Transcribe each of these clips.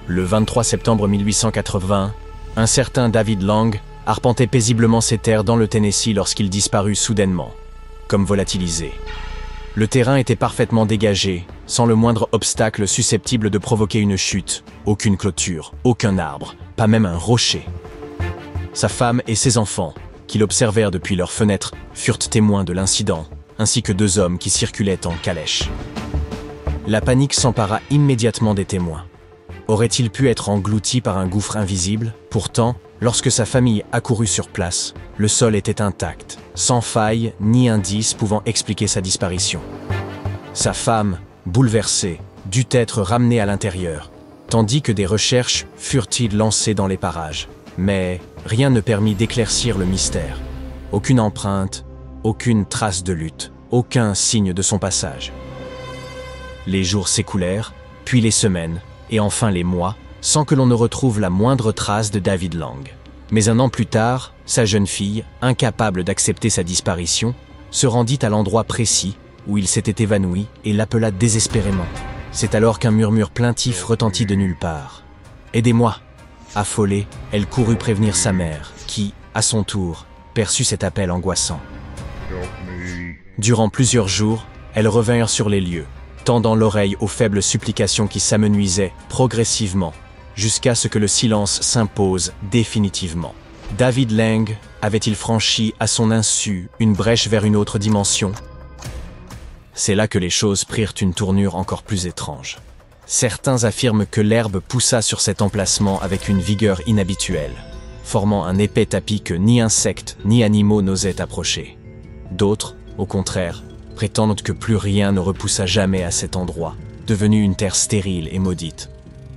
Le 23 septembre 1880, un certain David Lang arpentait paisiblement ses terres dans le Tennessee lorsqu'il disparut soudainement, comme volatilisé. Le terrain était parfaitement dégagé, sans le moindre obstacle susceptible de provoquer une chute, aucune clôture, aucun arbre, pas même un rocher. Sa femme et ses enfants, qui l'observèrent depuis leurs fenêtres, furent témoins de l'incident, ainsi que 2 hommes qui circulaient en calèche. La panique s'empara immédiatement des témoins. Aurait-il pu être englouti par un gouffre invisible? Pourtant, lorsque sa famille accourut sur place, le sol était intact, sans faille ni indice pouvant expliquer sa disparition. Sa femme, bouleversée, dut être ramenée à l'intérieur, tandis que des recherches furent lancées dans les parages. Mais rien ne permit d'éclaircir le mystère. Aucune empreinte, aucune trace de lutte, aucun signe de son passage. Les jours s'écoulèrent, puis les semaines, et enfin les mois, sans que l'on ne retrouve la moindre trace de David Lang. Mais 1 an plus tard, sa jeune fille, incapable d'accepter sa disparition, se rendit à l'endroit précis où il s'était évanoui et l'appela désespérément. C'est alors qu'un murmure plaintif retentit de nulle part. « Aidez-moi !» Affolée, elle courut prévenir sa mère, qui, à son tour, perçut cet appel angoissant. Durant plusieurs jours, elles revinrent sur les lieux, tendant l'oreille aux faibles supplications qui s'amenuisaient progressivement, jusqu'à ce que le silence s'impose définitivement. David Lang avait-il franchi à son insu une brèche vers une autre dimension? C'est là que les choses prirent une tournure encore plus étrange. Certains affirment que l'herbe poussa sur cet emplacement avec une vigueur inhabituelle, formant un épais tapis que ni insectes ni animaux n'osaient approcher. D'autres, au contraire, prétendent que plus rien ne repoussa jamais à cet endroit, devenu une terre stérile et maudite.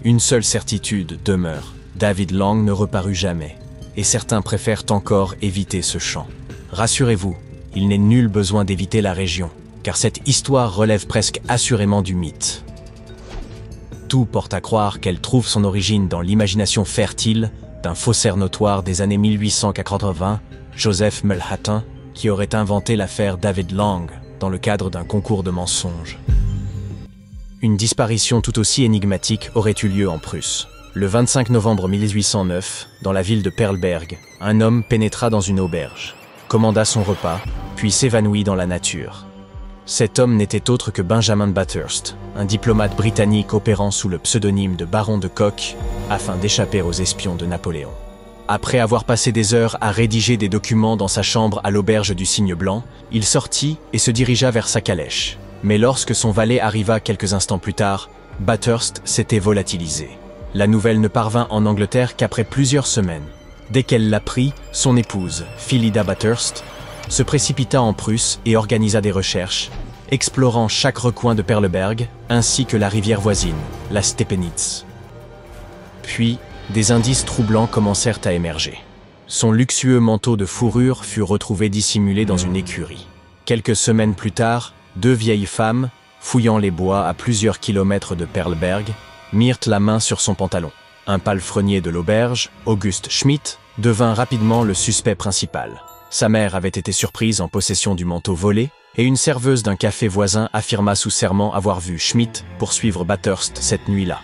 Une seule certitude demeure, David Lang ne reparut jamais, et certains préfèrent encore éviter ce champ. Rassurez-vous, il n'est nul besoin d'éviter la région, car cette histoire relève presque assurément du mythe. Tout porte à croire qu'elle trouve son origine dans l'imagination fertile d'un faussaire notoire des années 1880, Joseph Mulhattan, qui aurait inventé l'affaire David Lang dans le cadre d'un concours de mensonges. Une disparition tout aussi énigmatique aurait eu lieu en Prusse. Le 25 novembre 1809, dans la ville de Perleberg, un homme pénétra dans une auberge, commanda son repas, puis s'évanouit dans la nature. Cet homme n'était autre que Benjamin Bathurst, un diplomate britannique opérant sous le pseudonyme de Baron de Kock, afin d'échapper aux espions de Napoléon. Après avoir passé des heures à rédiger des documents dans sa chambre à l'auberge du Cygne Blanc, il sortit et se dirigea vers sa calèche. Mais lorsque son valet arriva quelques instants plus tard, Bathurst s'était volatilisé. La nouvelle ne parvint en Angleterre qu'après plusieurs semaines. Dès qu'elle l'apprit, son épouse, Philida Bathurst, se précipita en Prusse et organisa des recherches, explorant chaque recoin de Perleberg, ainsi que la rivière voisine, la Stepenitz. Puis, des indices troublants commencèrent à émerger. Son luxueux manteau de fourrure fut retrouvé dissimulé dans une écurie. Quelques semaines plus tard, 2 vieilles femmes, fouillant les bois à plusieurs kilomètres de Perleberg, mirent la main sur son pantalon. Un palefrenier de l'auberge, August Schmidt, devint rapidement le suspect principal. Sa mère avait été surprise en possession du manteau volé, et une serveuse d'un café voisin affirma sous serment avoir vu Schmidt poursuivre Bathurst cette nuit-là.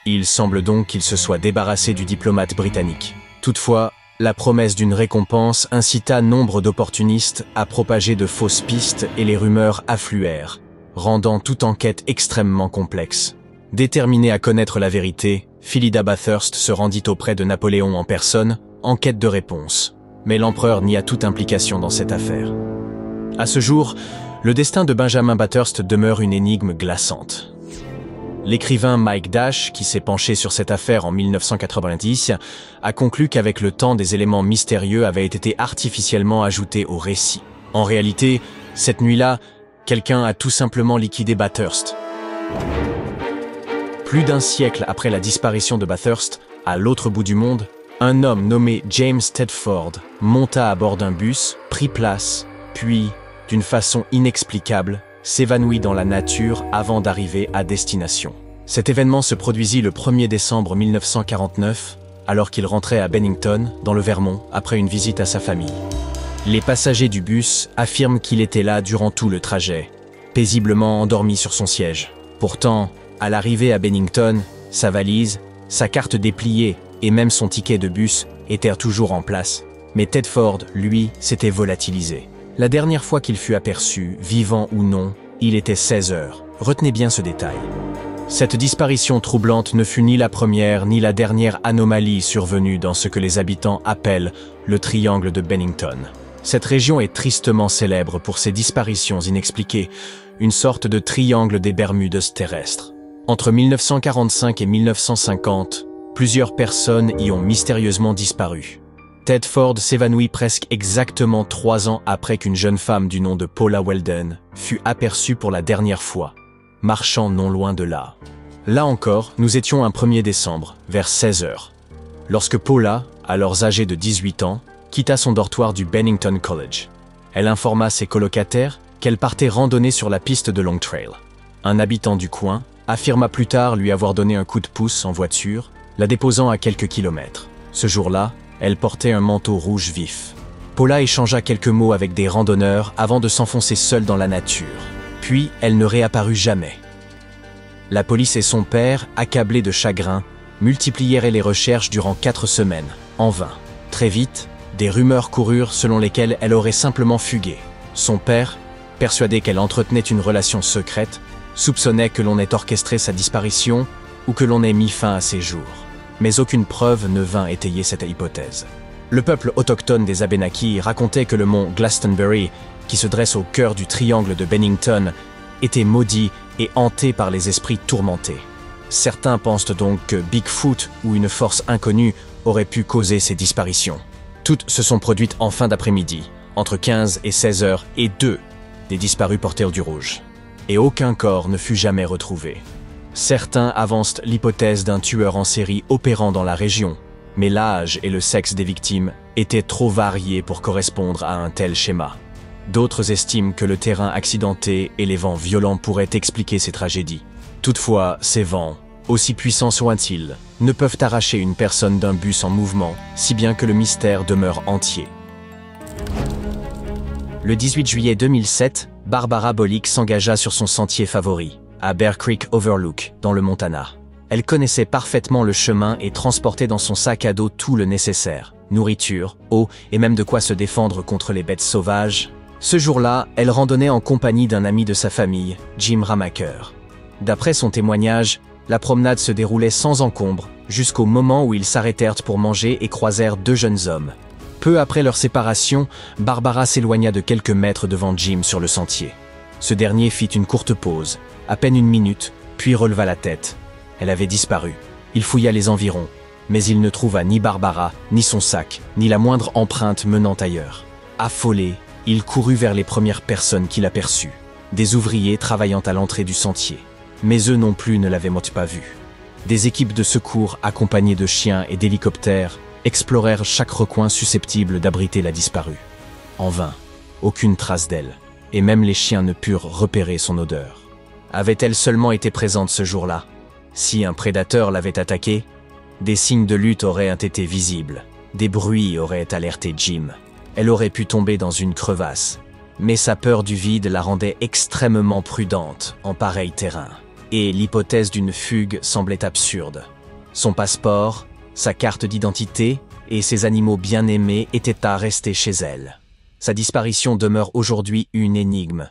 Il semble donc qu'il se soit débarrassé du diplomate britannique. Toutefois, la promesse d'une récompense incita nombre d'opportunistes à propager de fausses pistes et les rumeurs affluèrent, rendant toute enquête extrêmement complexe. Déterminée à connaître la vérité, Philida Bathurst se rendit auprès de Napoléon en personne, en quête de réponse. Mais l'empereur nia toute implication dans cette affaire. À ce jour, le destin de Benjamin Bathurst demeure une énigme glaçante. L'écrivain Mike Dash, qui s'est penché sur cette affaire en 1990, a conclu qu'avec le temps, des éléments mystérieux avaient été artificiellement ajoutés au récit. En réalité, cette nuit-là, quelqu'un a tout simplement liquidé Bathurst. Plus d'1 siècle après la disparition de Bathurst, à l'autre bout du monde, un homme nommé James Tedford monta à bord d'un bus, prit place, puis, d'une façon inexplicable, s'évanouit dans la nature avant d'arriver à destination. Cet événement se produisit le 1er décembre 1949, alors qu'il rentrait à Bennington, dans le Vermont, après une visite à sa famille. Les passagers du bus affirment qu'il était là durant tout le trajet, paisiblement endormi sur son siège. Pourtant, à l'arrivée à Bennington, Sa valise, sa carte dépliée et même son ticket de bus étaient toujours en place. Mais Tedford, lui, s'était volatilisé. La dernière fois qu'il fut aperçu, vivant ou non, il était 16 heures. Retenez bien ce détail. Cette disparition troublante ne fut ni la première ni la dernière anomalie survenue dans ce que les habitants appellent le triangle de Bennington. Cette région est tristement célèbre pour ses disparitions inexpliquées, une sorte de triangle des Bermudes terrestres. Entre 1945 et 1950, plusieurs personnes y ont mystérieusement disparu. Tedford s'évanouit presque exactement 3 ans après qu'une jeune femme du nom de Paula Weldon fut aperçue pour la dernière fois, marchant non loin de là. Là encore, nous étions un 1er décembre, vers 16 heures, lorsque Paula, alors âgée de 18 ans, quitta son dortoir du Bennington College. Elle informa ses colocataires qu'elle partait randonner sur la piste de Long Trail. Un habitant du coin affirma plus tard lui avoir donné un coup de pouce en voiture, la déposant à quelques kilomètres. Ce jour-là, elle portait un manteau rouge vif. Paula échangea quelques mots avec des randonneurs avant de s'enfoncer seule dans la nature. Puis, elle ne réapparut jamais. La police et son père, accablés de chagrin, multiplièrent les recherches durant 4 semaines, en vain. Très vite, des rumeurs coururent selon lesquelles elle aurait simplement fugué. Son père, persuadé qu'elle entretenait une relation secrète, soupçonnait que l'on ait orchestré sa disparition ou que l'on ait mis fin à ses jours. Mais aucune preuve ne vint étayer cette hypothèse. Le peuple autochtone des Abénaquis racontait que le mont Glastonbury, qui se dresse au cœur du triangle de Bennington, était maudit et hanté par les esprits tourmentés. Certains pensent donc que Bigfoot ou une force inconnue aurait pu causer ces disparitions. Toutes se sont produites en fin d'après-midi, entre 15 et 16 heures, et 2 des disparus portèrent du rouge. Et aucun corps ne fut jamais retrouvé. Certains avancent l'hypothèse d'un tueur en série opérant dans la région, mais l'âge et le sexe des victimes étaient trop variés pour correspondre à un tel schéma. D'autres estiment que le terrain accidenté et les vents violents pourraient expliquer ces tragédies. Toutefois, ces vents, aussi puissants soient-ils, ne peuvent arracher une personne d'un bus en mouvement, si bien que le mystère demeure entier. Le 18 juillet 2007, Barbara Bollick s'engagea sur son sentier favori, à Bear Creek Overlook, dans le Montana. Elle connaissait parfaitement le chemin et transportait dans son sac à dos tout le nécessaire, nourriture, eau et même de quoi se défendre contre les bêtes sauvages. Ce jour-là, elle randonnait en compagnie d'un ami de sa famille, Jim Ramaker. D'après son témoignage, la promenade se déroulait sans encombre, jusqu'au moment où ils s'arrêtèrent pour manger et croisèrent 2 jeunes hommes. Peu après leur séparation, Barbara s'éloigna de quelques mètres devant Jim sur le sentier. Ce dernier fit une courte pause, à peine 1 minute, puis releva la tête. Elle avait disparu. Il fouilla les environs, mais il ne trouva ni Barbara, ni son sac, ni la moindre empreinte menant ailleurs. Affolé, il courut vers les premières personnes qu'il aperçut, des ouvriers travaillant à l'entrée du sentier. Mais eux non plus ne l'avaient pas vu. Des équipes de secours accompagnées de chiens et d'hélicoptères explorèrent chaque recoin susceptible d'abriter la disparue. En vain, aucune trace d'elle, et même les chiens ne purent repérer son odeur. Avait-elle seulement été présente ce jour-là? Si un prédateur l'avait attaquée, des signes de lutte auraient été visibles, des bruits auraient alerté Jim. Elle aurait pu tomber dans une crevasse, mais sa peur du vide la rendait extrêmement prudente en pareil terrain. Et l'hypothèse d'une fugue semblait absurde. Son passeport, sa carte d'identité et ses animaux bien-aimés étaient à rester chez elle. Sa disparition demeure aujourd'hui une énigme,